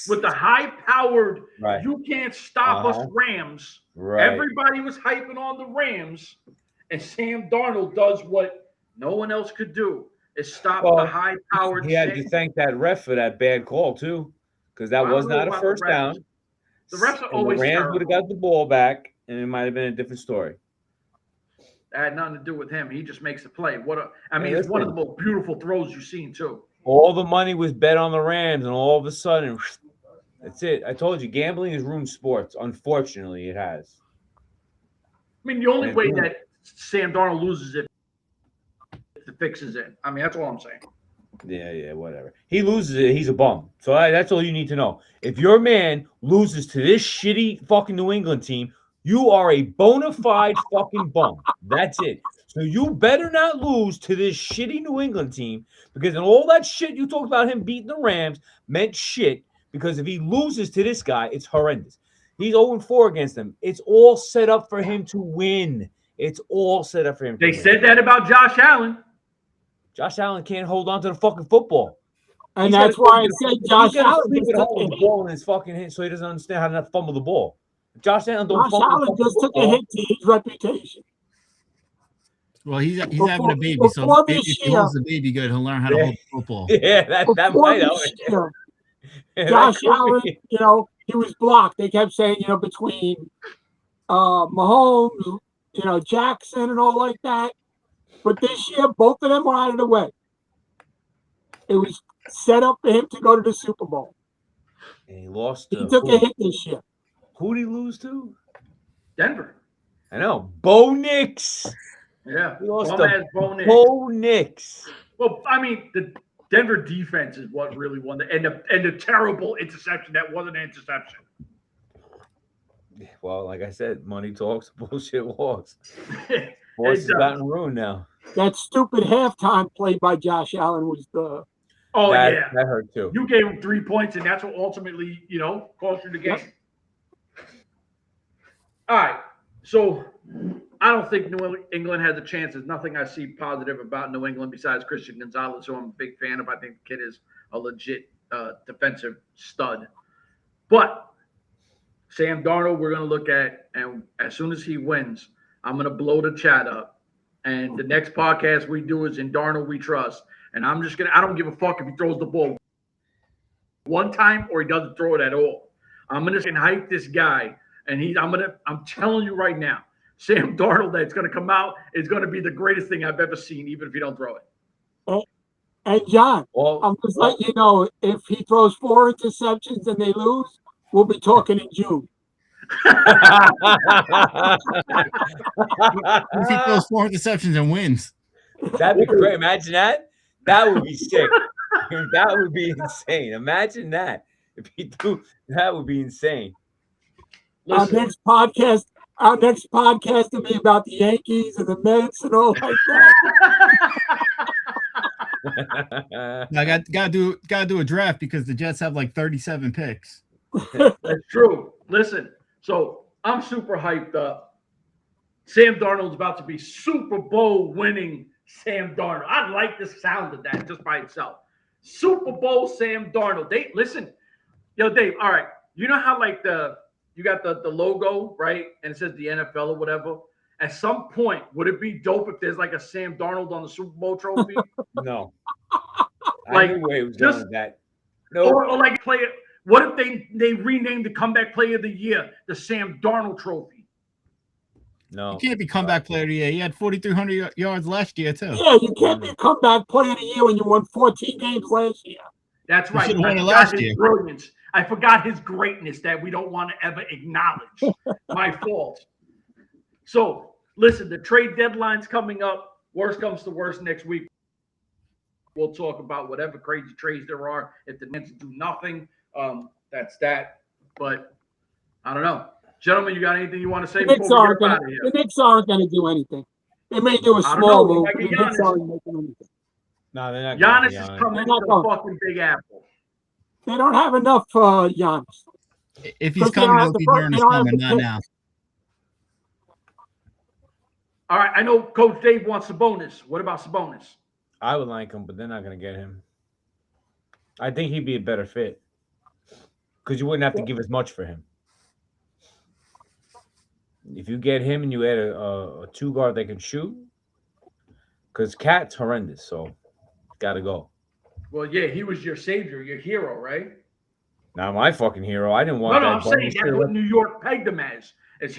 [SPEAKER 1] With the high-powered, you can't stop us Rams.
[SPEAKER 4] Right.
[SPEAKER 1] Everybody was hyping on the Rams, and Sam Darnold does what no one else could do. Is stop the high-powered.
[SPEAKER 4] He had to thank that ref for that bad call too, because that was not a first down.
[SPEAKER 1] The refs are always
[SPEAKER 4] the Rams would have got the ball back, and it might have been a different story.
[SPEAKER 1] That had nothing to do with him. He just makes the play. It's one of the most beautiful throws you've seen too.
[SPEAKER 4] All the money was bet on the Rams, and all of a sudden, that's it. I told you, gambling has ruined sports. Unfortunately, it has.
[SPEAKER 1] I mean, the only way that Sam Darnold loses it. The fix is in. I mean, that's all I'm saying.
[SPEAKER 4] Yeah, whatever. He loses it, he's a bum. So that's all you need to know. If your man loses to this shitty fucking New England team, you are a bona fide fucking bum. That's it. So you better not lose to this shitty New England team, because in all that shit you talked about him beating the Rams meant shit, because if he loses to this guy, it's horrendous. He's 0-4 against them. It's all set up for him to win. It's all set up for him to win.
[SPEAKER 1] They said that about Josh Allen.
[SPEAKER 4] Josh Allen can't hold on to the fucking football.
[SPEAKER 3] And that's why I said Josh Allen
[SPEAKER 4] just hold the ball in his fucking hand, so he doesn't understand how to fumble the ball. Josh Allen
[SPEAKER 3] just took a hit to his reputation.
[SPEAKER 2] Well, he's having a baby, so if he holds the baby good, he'll learn how to hold the football.
[SPEAKER 4] Yeah, that might help.
[SPEAKER 3] Josh Allen, he was blocked. They kept saying, between Mahomes, Jackson and all like that. But this year, both of them were out of the way. It was set up for him to go to the Super Bowl.
[SPEAKER 4] And he lost.
[SPEAKER 3] He took a hit this year.
[SPEAKER 4] Who did he lose to?
[SPEAKER 1] Denver.
[SPEAKER 4] I know. Bo Nix.
[SPEAKER 1] Yeah.
[SPEAKER 4] He lost
[SPEAKER 1] to
[SPEAKER 4] Bo Nix.
[SPEAKER 1] Well, I mean, the Denver defense is what really won and the terrible interception that wasn't an interception.
[SPEAKER 4] Well, like I said, money talks, bullshit walks. Boss has gotten ruined now.
[SPEAKER 3] That stupid halftime play by Josh Allen was the.
[SPEAKER 1] Oh,
[SPEAKER 4] that hurt too.
[SPEAKER 1] You gave him 3 points, and that's what ultimately, cost you the game. Yep. All right. So I don't think New England has a chance. There's nothing I see positive about New England besides Christian Gonzalez, who I'm a big fan of. I think the kid is a legit defensive stud. But Sam Darnold, we're going to look at, and as soon as he wins, I'm going to blow the chat up. And the next podcast we do is in Darnold We Trust. And I don't give a fuck if he throws the ball one time or he doesn't throw it at all. I'm going to hype this guy. And I'm telling you right now, Sam Darnold that's going to come out is going to be the greatest thing I've ever seen, even if you don't throw it.
[SPEAKER 3] And John, I'm just letting you know, if he throws 4 interceptions and they lose, we'll be talking in June.
[SPEAKER 2] If he throws 4 interceptions and wins.
[SPEAKER 4] That'd be great. Imagine that. That would be sick. That would be insane. Imagine that. If he do, that would be insane.
[SPEAKER 1] Listen.
[SPEAKER 3] Our next podcast will be about the Yankees and the Mets and all like
[SPEAKER 2] that. I gotta do a draft because the Jets have like 37 picks.
[SPEAKER 1] That's true. Listen, so I'm super hyped up. Sam Darnold's about to be Super Bowl winning Sam Darnold. I like the sound of that just by itself. Super Bowl Sam Darnold. Dave, listen, Dave. All right, you know how like you got the logo, right? And it says the NFL or whatever. At some point, would it be dope if there's like a Sam Darnold on the Super Bowl trophy?
[SPEAKER 4] No.
[SPEAKER 1] Like,
[SPEAKER 4] I knew where he was going with that. No.
[SPEAKER 1] Or like player. What if they renamed the comeback player of the year the Sam Darnold trophy?
[SPEAKER 4] No.
[SPEAKER 2] You can't be comeback player of the year. He had 4,300 yards last year, too.
[SPEAKER 3] Yeah, you can't be comeback player of the year when you won 14 games last year.
[SPEAKER 1] That's right.
[SPEAKER 2] You won it last year.
[SPEAKER 1] Brilliance. I forgot his greatness that we don't want to ever acknowledge. My fault. So, listen, the trade deadline's coming up. Worst comes to worst next week. We'll talk about whatever crazy trades there are. If the Nets do nothing, that's that. But I don't know. Gentlemen, you got anything you want to say before we get out of here?
[SPEAKER 3] The Knicks aren't going to do anything. They may do a small move. The Knicks aren't making anything.
[SPEAKER 4] No, they're not.
[SPEAKER 1] Giannis is coming to the fucking Big Apple.
[SPEAKER 3] They don't have enough Giannis.
[SPEAKER 2] If he's coming, it'll be during his coming, not now.
[SPEAKER 1] All right, I know Coach Dave wants Sabonis. What about Sabonis?
[SPEAKER 4] I would like him, but they're not going to get him. I think he'd be a better fit because you wouldn't have to give as much for him. If you get him and you add a 2 guard that can shoot, because Cat's horrendous, so got to go.
[SPEAKER 1] Well, yeah, he was your savior, your hero, right?
[SPEAKER 4] Not my fucking hero. I didn't want that.
[SPEAKER 1] I'm saying that's what New York pegged him as. He's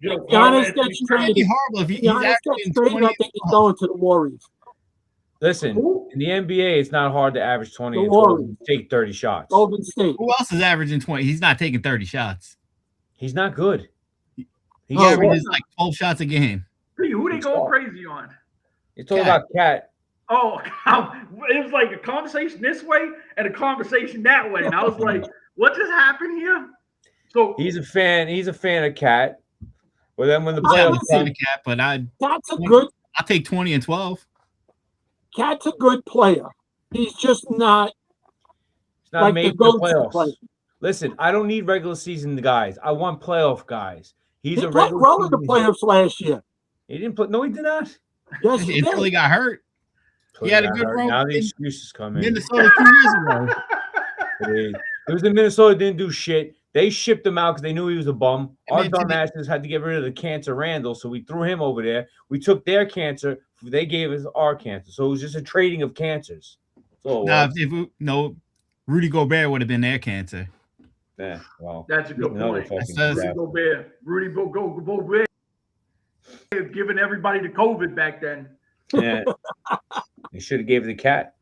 [SPEAKER 3] Giannis gets traded.
[SPEAKER 2] Horrible. If
[SPEAKER 3] Giannis gets traded, I think he's going to the Warriors.
[SPEAKER 4] Listen, in the NBA, it's not hard to average 20 and 12 and take 30 shots.
[SPEAKER 3] Golden State.
[SPEAKER 2] Who else is averaging 20? He's not taking 30 shots.
[SPEAKER 4] He's not good.
[SPEAKER 2] He averages like 12 shots a game.
[SPEAKER 1] Who they going crazy on?
[SPEAKER 4] You're talking about Cat.
[SPEAKER 1] Oh, it was like a conversation this way and a conversation that way. And I was like, what just happened here? So
[SPEAKER 4] he's a fan of Cat. Well, then when the playoffs come,
[SPEAKER 3] that's
[SPEAKER 2] I'll take 20 and 12.
[SPEAKER 3] Cat's a good player. He's just not.
[SPEAKER 4] It's not
[SPEAKER 3] like
[SPEAKER 4] made
[SPEAKER 3] the
[SPEAKER 4] for
[SPEAKER 3] go-to
[SPEAKER 4] playoffs.
[SPEAKER 3] player.
[SPEAKER 4] Listen, I don't need regular season guys. I want playoff guys. He's
[SPEAKER 3] He
[SPEAKER 4] a
[SPEAKER 3] played
[SPEAKER 4] regular
[SPEAKER 3] well in the
[SPEAKER 4] season-
[SPEAKER 3] playoffs last year.
[SPEAKER 4] He didn't play. No, he did not.
[SPEAKER 3] Yes, he
[SPEAKER 2] Until he
[SPEAKER 3] did.
[SPEAKER 2] got hurt. He had a good run
[SPEAKER 4] Now the
[SPEAKER 2] in
[SPEAKER 4] excuses come in.
[SPEAKER 2] Minnesota 2 years ago.
[SPEAKER 4] It was in Minnesota, didn't do shit. They shipped him out because they knew he was a bum.
[SPEAKER 2] And
[SPEAKER 4] Our
[SPEAKER 2] then today-
[SPEAKER 4] dumbasses had to get rid of the cancer Randall, so we threw him over there. We took their cancer. They gave us our cancer. So it was just a trading of cancers. That's all it
[SPEAKER 2] Nah,
[SPEAKER 4] was.
[SPEAKER 2] Rudy Gobert would have been their cancer.
[SPEAKER 4] Yeah, well,
[SPEAKER 1] That's a good
[SPEAKER 4] another
[SPEAKER 1] point.
[SPEAKER 4] fucking
[SPEAKER 2] That's-
[SPEAKER 1] Rudy
[SPEAKER 4] crap.
[SPEAKER 1] Gobert. Rudy Gobert giving everybody the COVID back then.
[SPEAKER 4] Yeah. They should have gave it the cat.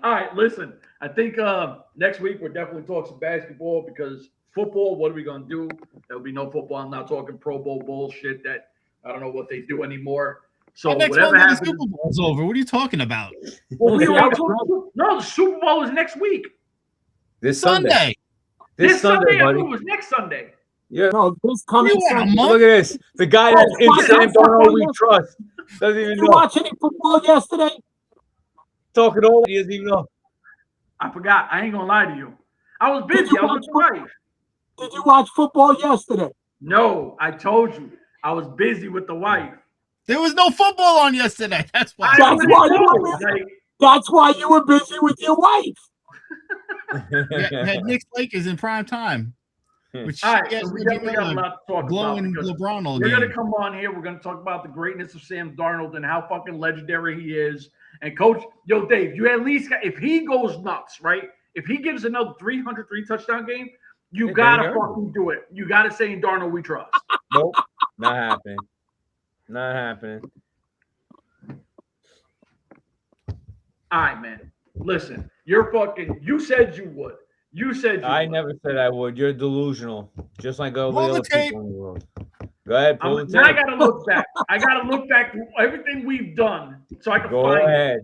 [SPEAKER 1] All right, listen. I think next week we'll definitely talk some basketball because football, what are we going to do? There'll be no football. I'm not talking Pro Bowl bullshit that I don't know what they do anymore. So
[SPEAKER 2] next
[SPEAKER 1] whatever
[SPEAKER 2] Monday, the
[SPEAKER 1] happens.
[SPEAKER 2] Super Bowl's over. What are you talking about?
[SPEAKER 1] Well, we
[SPEAKER 3] Yeah,
[SPEAKER 1] already
[SPEAKER 3] that's
[SPEAKER 1] told- no, the Super Bowl is next week.
[SPEAKER 4] This Sunday.
[SPEAKER 2] Sunday.
[SPEAKER 4] This Sunday,
[SPEAKER 1] I
[SPEAKER 4] buddy.
[SPEAKER 1] thought it was next Sunday.
[SPEAKER 4] Yeah.
[SPEAKER 3] No, this coming
[SPEAKER 2] You want a
[SPEAKER 3] Sunday.
[SPEAKER 2] month?
[SPEAKER 4] Look at this. The guy that's in
[SPEAKER 3] watch
[SPEAKER 4] San
[SPEAKER 3] that
[SPEAKER 4] Darnold
[SPEAKER 3] football
[SPEAKER 4] we
[SPEAKER 3] yesterday.
[SPEAKER 4] trust doesn't even
[SPEAKER 3] Did you
[SPEAKER 4] know.
[SPEAKER 3] watch any football yesterday?
[SPEAKER 4] Talking all he doesn't even know.
[SPEAKER 1] I forgot. I ain't gonna lie to you. I was busy.
[SPEAKER 3] you
[SPEAKER 1] I was
[SPEAKER 3] watch
[SPEAKER 1] with the wife.
[SPEAKER 3] Did you watch football yesterday?
[SPEAKER 1] No, I told you. I was busy with the wife.
[SPEAKER 2] There was no football on yesterday. That's why.
[SPEAKER 3] That's
[SPEAKER 1] already
[SPEAKER 3] why you
[SPEAKER 1] know,
[SPEAKER 3] were busy.
[SPEAKER 1] like,
[SPEAKER 3] That's why you were busy with your wife.
[SPEAKER 2] We had Knicks Lakers in prime time. Which
[SPEAKER 1] all right,
[SPEAKER 2] yes,
[SPEAKER 1] so we
[SPEAKER 2] would be
[SPEAKER 1] definitely got a
[SPEAKER 2] another
[SPEAKER 1] lot to talk
[SPEAKER 2] glowing
[SPEAKER 1] about because
[SPEAKER 2] LeBron all
[SPEAKER 1] we're going to
[SPEAKER 2] game.
[SPEAKER 1] come on here. We're going to talk about the greatness of Sam Darnold and how fucking legendary he is. And coach, yo, Dave, you at least got, if he goes nuts, right? If he gives another 303 touchdown game, you
[SPEAKER 4] Yeah,
[SPEAKER 1] got to
[SPEAKER 4] there you go.
[SPEAKER 1] fucking do it. You got to say in Darnold we trust.
[SPEAKER 4] Nope. Not happening. Not happening.
[SPEAKER 1] All right, man. Listen, you're fucking, you said you would. You said you
[SPEAKER 4] I
[SPEAKER 1] would.
[SPEAKER 4] never said I would. You're delusional. Just like all the
[SPEAKER 2] Roll the
[SPEAKER 4] other
[SPEAKER 2] tape.
[SPEAKER 4] people in the world. Go ahead, pull the
[SPEAKER 1] Now I
[SPEAKER 4] tape.
[SPEAKER 1] got to look back. I got to look back through everything we've done so I can
[SPEAKER 4] Go
[SPEAKER 1] find it.
[SPEAKER 4] ahead.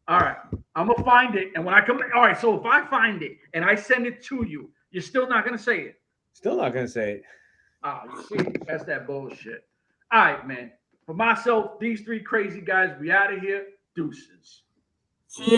[SPEAKER 1] All right. I'm going to find it. And when I come back, all right. So if I find it and I send it to you, you're still not going to say it.
[SPEAKER 4] Still not gonna say it.
[SPEAKER 1] Oh, you see, that's that bullshit. All right, man. For myself, these three crazy guys, we out of here. Deuces.
[SPEAKER 3] See you